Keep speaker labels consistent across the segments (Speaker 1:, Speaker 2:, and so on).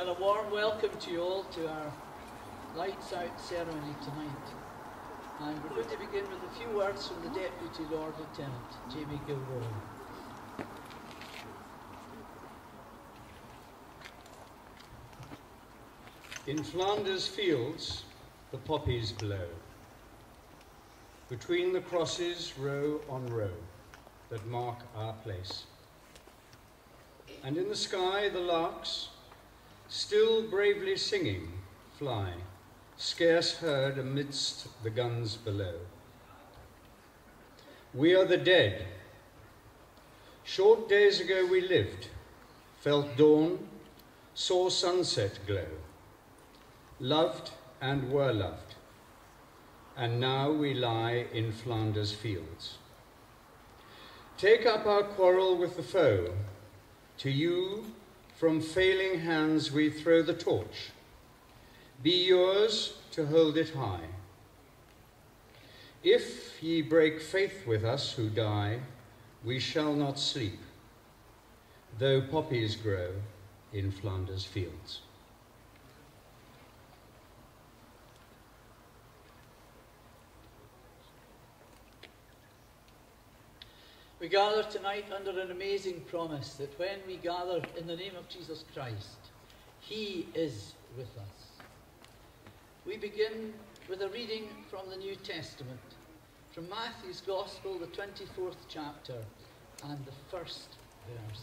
Speaker 1: Well, a warm welcome to you all to our Lights Out ceremony tonight. And we're going to begin with a few words from the Deputy Lord Lieutenant, Jamie Gilroy.
Speaker 2: In Flanders fields, the poppies blow. Between the crosses, row on row, that mark our place. And in the sky, the larks, still bravely singing, fly, scarce heard amidst the guns below. We are the dead. Short days ago we lived, felt dawn, saw sunset glow, loved and were loved, and now we lie in Flanders fields. Take up our quarrel with the foe. To you, from failing hands we throw the torch. Be yours to hold it high. If ye break faith with us who die, we shall not sleep, though poppies grow in Flanders fields.
Speaker 1: We gather tonight under an amazing promise that when we gather in the name of Jesus Christ, He is with us. We begin with a reading from the New Testament, from Matthew's Gospel, the 24th chapter, and the first verse.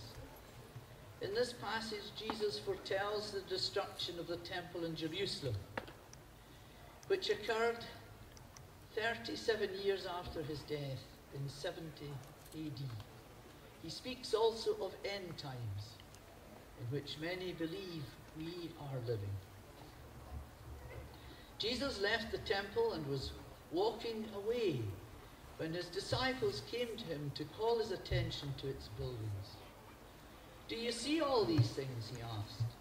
Speaker 1: In this passage, Jesus foretells the destruction of the temple in Jerusalem, which occurred 37 years after his death in 70 AD. He speaks also of end times, in which many believe we are living. Jesus left the temple and was walking away when his disciples came to him to call his attention to its buildings. Do you see all these things? He asked.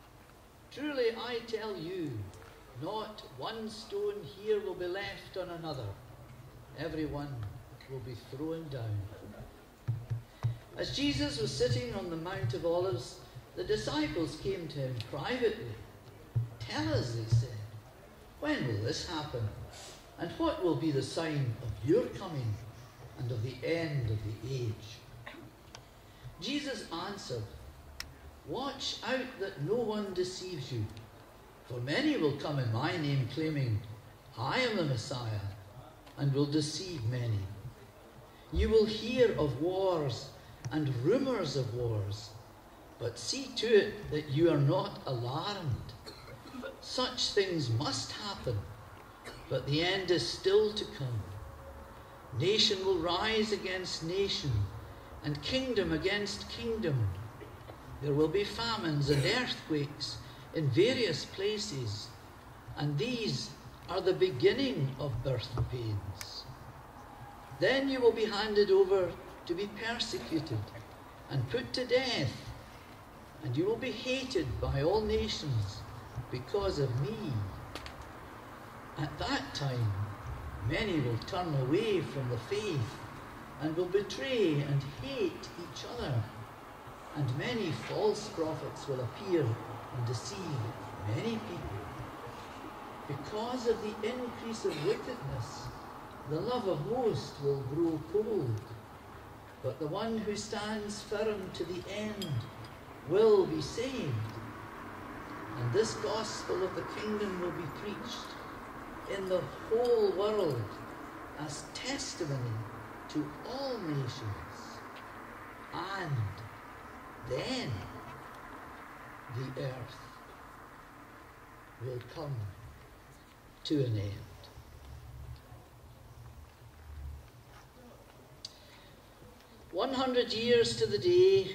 Speaker 1: Truly I tell you, not one stone here will be left on another. Every one will be thrown down. As Jesus was sitting on the Mount of Olives, the disciples came to him privately. Tell us, they said, when will this happen? And what will be the sign of your coming and of the end of the age? Jesus answered, watch out that no one deceives you, for many will come in my name claiming, I am the Messiah, and will deceive many. You will hear of wars and rumors of wars, but see to it that you are not alarmed. Such things must happen, but the end is still to come. Nation will rise against nation, and kingdom against kingdom. There will be famines and earthquakes in various places, and these are the beginning of birth pains. Then you will be handed over to be persecuted and put to death, and you will be hated by all nations because of me. At that time, many will turn away from the faith and will betray and hate each other, and many false prophets will appear and deceive many people. Because of the increase of wickedness, the love of most will grow cold. But the one who stands firm to the end will be saved. And this gospel of the kingdom will be preached in the whole world as testimony to all nations. And then the earth will come to an end. "100 years to the day,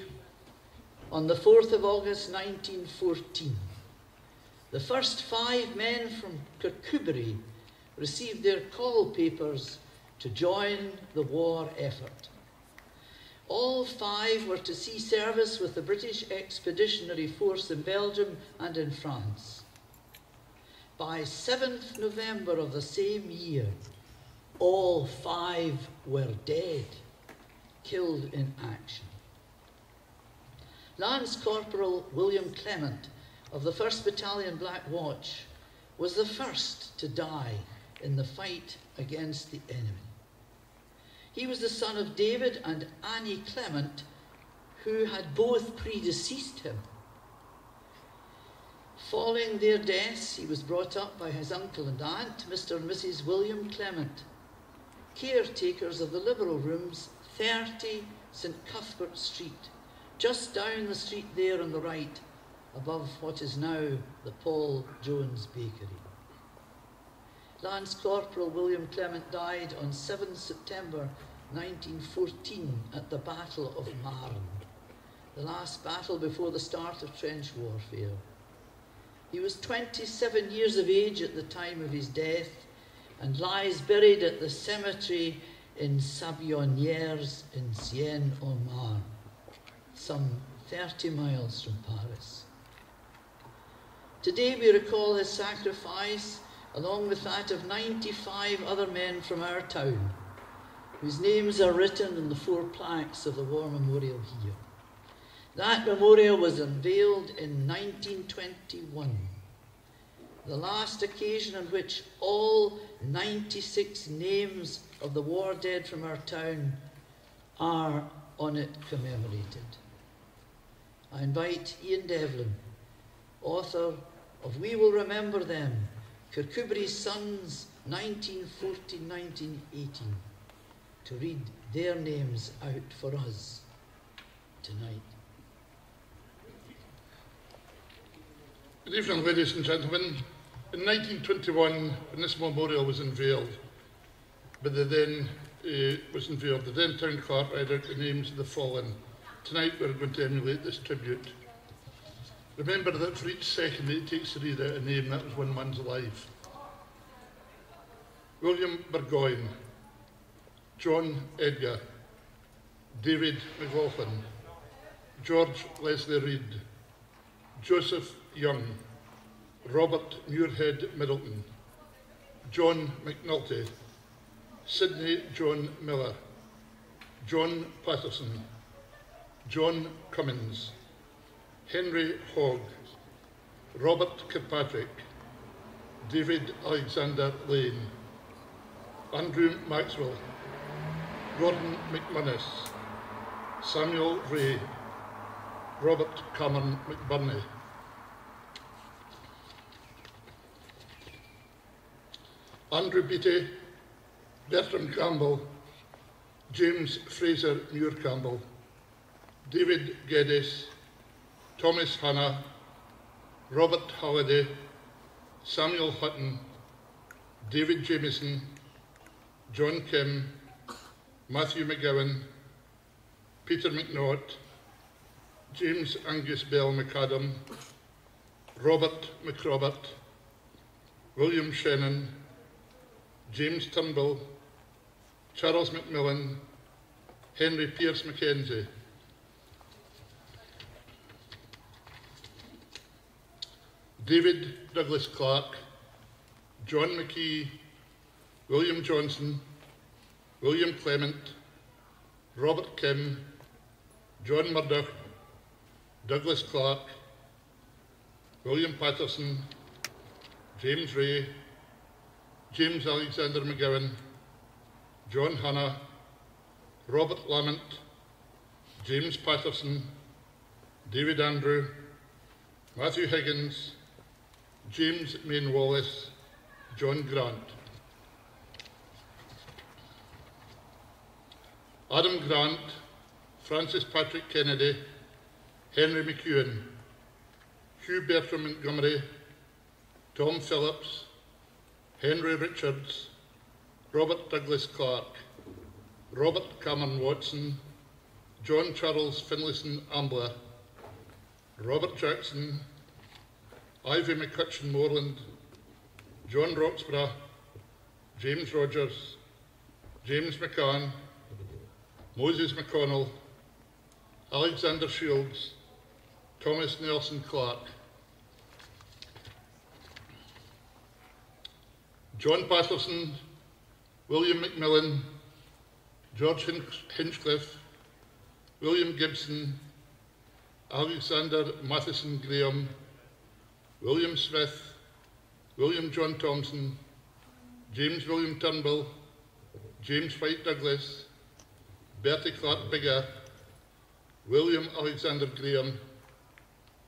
Speaker 1: on the 4th of August 1914, the first 5 men from Kirkcudbright received their call papers to join the war effort. All 5 were to see service with the British Expeditionary Force in Belgium and in France. By 7th November of the same year, all 5 were dead, killed in action. Lance Corporal William Clement of the 1st Battalion Black Watch, was the first to die in the fight against the enemy. He was the son of David and Annie Clement, who had both predeceased him. Following their deaths, he was brought up by his uncle and aunt, Mr. and Mrs. William Clement, caretakers of the Liberal Rooms, 30 St. Cuthbert Street, just down the street there on the right, above what is now the Paul Jones Bakery. Lance Corporal William Clement died on 7 September 1914 at the Battle of Marne, the last battle before the start of trench warfare. He was 27 years of age at the time of his death and lies buried at the cemetery in Sabionnières in Seine-en-Marne, some 30 miles from Paris. Today we recall his sacrifice along with that of 95 other men from our town, whose names are written in the 4 plaques of the War Memorial here. That memorial was unveiled in 1921, the last occasion on which all 96 names of the war dead from our town are on it commemorated. I invite Ian Devlin, author of We Will Remember Them, Kirkcudbright's Sons, 1914-1918, to read their names out for us tonight.
Speaker 3: Good evening, ladies and gentlemen. In 1921, when this memorial was unveiled, the then town clerk read out the names of the fallen. Tonight we're going to emulate this tribute. Remember that for each second that it takes to read out a name, that was one man's life. William Burgoyne, John Edgar, David McLaughlin, George Leslie Reid, Joseph Young, Robert Muirhead Middleton, John McNulty, Sidney John Miller, John Patterson, John Cummins, Henry Hogg, Robert Kirkcudbright, David Alexander Lane, Andrew Maxwell, Gordon McManus, Samuel Ray, Robert Cameron McBurney. Andrew Beattie, Bertram Campbell, James Fraser Muir Campbell, David Geddes, Thomas Hanna, Robert Halliday, Samuel Hutton, David Jameson, John Kim, Matthew McGowan, Peter McNaught, James Angus Bell McAdam, Robert McRobert, William Shannon, James Turnbull, Charles McMillan, Henry Pearce Mackenzie. David Douglas Clark, John McKee, William Johnson, William Clement, Robert Kim, John Murdoch, Douglas Clark, William Patterson, James Ray, James Alexander McGowan, John Hanna, Robert Lamont, James Patterson, David Andrew, Matthew Higgins, James Main Wallace, John Grant. Adam Grant, Francis Patrick Kennedy, Henry McEwen, Hugh Bertram Montgomery, Tom Phillips, Henry Richards, Robert Douglas Clark, Robert Cameron Watson, John Charles Finlayson Ambler, Robert Jackson, Ivy McCutcheon Moreland, John Roxburgh, James Rogers, James McCann, Moses McConnell, Alexander Shields, Thomas Nelson Clark, John Patterson, William McMillan, George Hinchcliffe, William Gibson, Alexander Matheson Graham, William Smith, William John Thompson, James William Turnbull, James White Douglas, Bertie Clark Biggar, William Alexander Graham,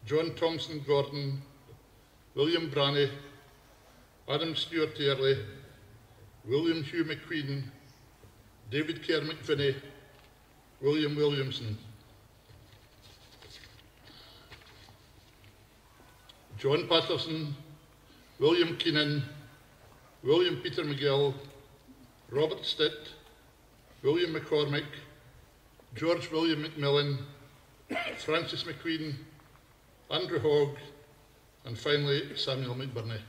Speaker 3: John Thompson Gordon, William Branney, Adam Stewart Early, William Hugh McQueen, David Kerr McVinney, William Williamson. John Patterson, William Keenan, William Peter McGill, Robert Stitt, William McCormick, George William McMillan, Francis McQueen, Andrew Hogg, and finally Samuel McBurney.